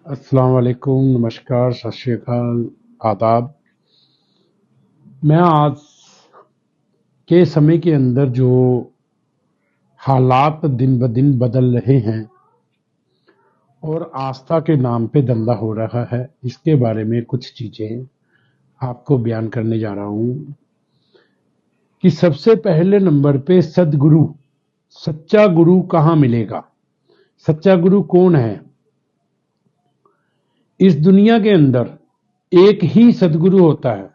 अस्सलाम वालेकुम, नमस्कार, सत श्री अकाल, आदाब। मैं आज के समय के अंदर जो हालात दिन ब दिन बदल रहे हैं और आस्था के नाम पे धंधा हो रहा है, इसके बारे में कुछ चीज़ें आपको बयान करने जा रहा हूँ कि सबसे पहले नंबर पे सदगुरु, सच्चा गुरु कहाँ मिलेगा? सच्चा गुरु कौन है? इस दुनिया के अंदर एक ही सदगुरु होता है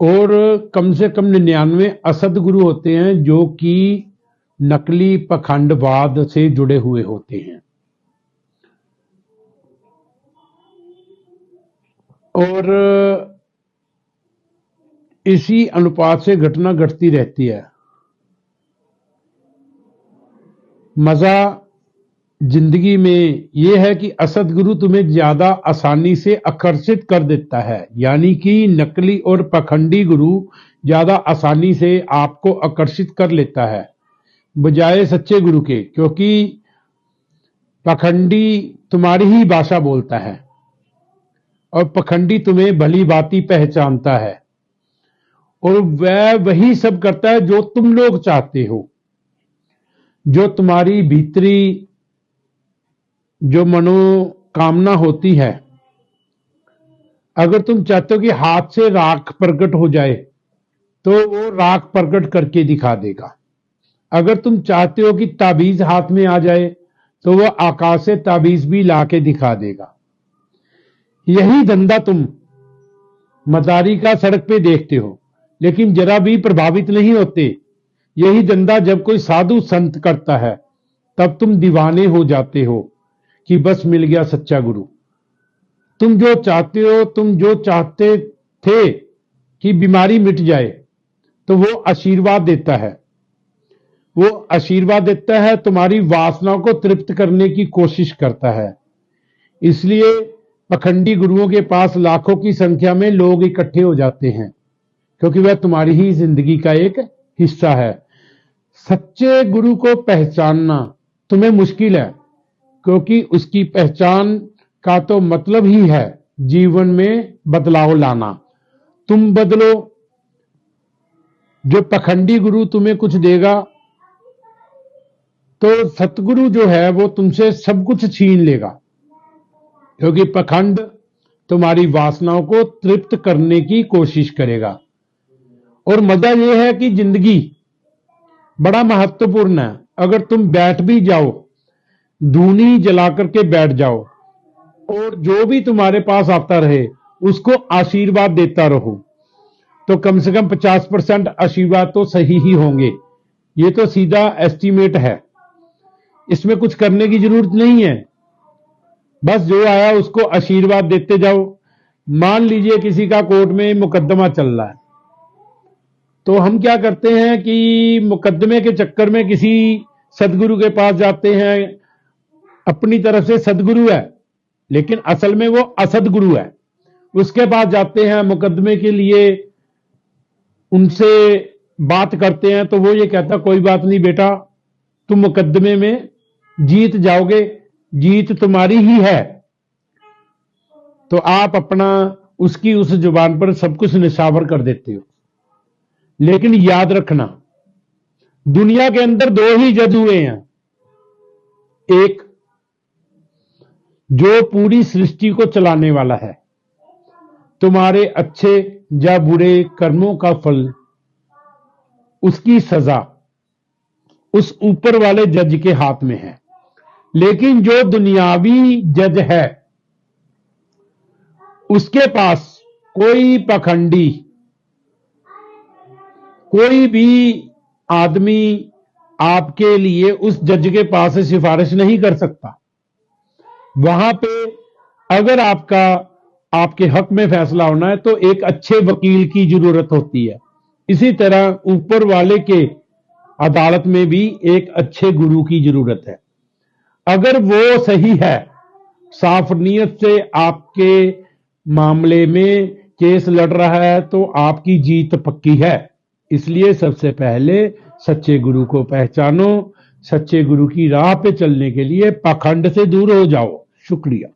और कम से कम 99 असदगुरु होते हैं जो कि नकली पखंडवाद से जुड़े हुए होते हैं। और इसी अनुपात से घटना घटती रहती है। मजा जिंदगी में यह है कि असदगुरु तुम्हें ज्यादा आसानी से आकर्षित कर देता है, यानी कि नकली और पखंडी गुरु ज्यादा आसानी से आपको आकर्षित कर लेता है बजाय सच्चे गुरु के, क्योंकि पखंडी तुम्हारी ही भाषा बोलता है और पखंडी तुम्हें भली भांति पहचानता है और वह वही सब करता है जो तुम लोग चाहते हो, जो तुम्हारी भीतरी जो मनोकामना होती है। अगर तुम चाहते हो कि हाथ से राख प्रकट हो जाए तो वो राख प्रकट करके दिखा देगा। अगर तुम चाहते हो कि ताबीज हाथ में आ जाए तो वो आकाश से ताबीज भी ला के दिखा देगा। यही धंधा तुम मदारी का सड़क पे देखते हो, लेकिन जरा भी प्रभावित नहीं होते। यही धंधा जब कोई साधु संत करता है तब तुम दीवाने हो जाते हो कि बस मिल गया सच्चा गुरु। तुम जो चाहते हो, तुम जो चाहते थे कि बीमारी मिट जाए तो वो आशीर्वाद देता है। वो आशीर्वाद देता है, तुम्हारी वासनाओं को तृप्त करने की कोशिश करता है। इसलिए पखंडी गुरुओं के पास लाखों की संख्या में लोग इकट्ठे हो जाते हैं, क्योंकि वह तुम्हारी ही जिंदगी का एक हिस्सा है। सच्चे गुरु को पहचानना तुम्हें मुश्किल है, क्योंकि उसकी पहचान का तो मतलब ही है जीवन में बदलाव लाना। तुम बदलो। जो पखंडी गुरु तुम्हें कुछ देगा तो सतगुरु जो है वो तुमसे सब कुछ छीन लेगा, क्योंकि पखंड तुम्हारी वासनाओं को तृप्त करने की कोशिश करेगा। और मजा यह है कि जिंदगी बड़ा महत्वपूर्ण है। अगर तुम बैठ भी जाओ, धूनी जला करके बैठ जाओ और जो भी तुम्हारे पास आता रहे उसको आशीर्वाद देता रहो, तो कम से कम 50% आशीर्वाद तो सही ही होंगे। ये तो सीधा एस्टीमेट है, इसमें कुछ करने की जरूरत नहीं है। बस जो आया उसको आशीर्वाद देते जाओ। मान लीजिए किसी का कोर्ट में मुकदमा चल रहा है, तो हम क्या करते हैं कि मुकदमे के चक्कर में किसी सदगुरु के पास जाते हैं। अपनी तरफ से सदगुरु है, लेकिन असल में वो असदगुरु है। उसके पास जाते हैं मुकदमे के लिए, उनसे बात करते हैं तो वो ये कहता कोई बात नहीं बेटा, तुम मुकदमे में जीत जाओगे, जीत तुम्हारी ही है। तो आप अपना उसकी उस जुबान पर सब कुछ निशावर कर देते हो। लेकिन याद रखना, दुनिया के अंदर दो ही जज हुए हैं। एक जो पूरी सृष्टि को चलाने वाला है, तुम्हारे अच्छे या बुरे कर्मों का फल, उसकी सजा उस ऊपर वाले जज के हाथ में है। लेकिन जो दुनियावी जज है उसके पास कोई पखंडी, कोई भी आदमी आपके लिए उस जज के पास से सिफारिश नहीं कर सकता। वहां पे अगर आपके हक में फैसला होना है तो एक अच्छे वकील की जरूरत होती है। इसी तरह ऊपर वाले के अदालत में भी एक अच्छे गुरु की जरूरत है। अगर वो सही है, साफ नीयत से आपके मामले में केस लड़ रहा है, तो आपकी जीत पक्की है। इसलिए सबसे पहले सच्चे गुरु को पहचानो। सच्चे गुरु की राह पे चलने के लिए पाखंड से दूर हो जाओ। शुक्रिया।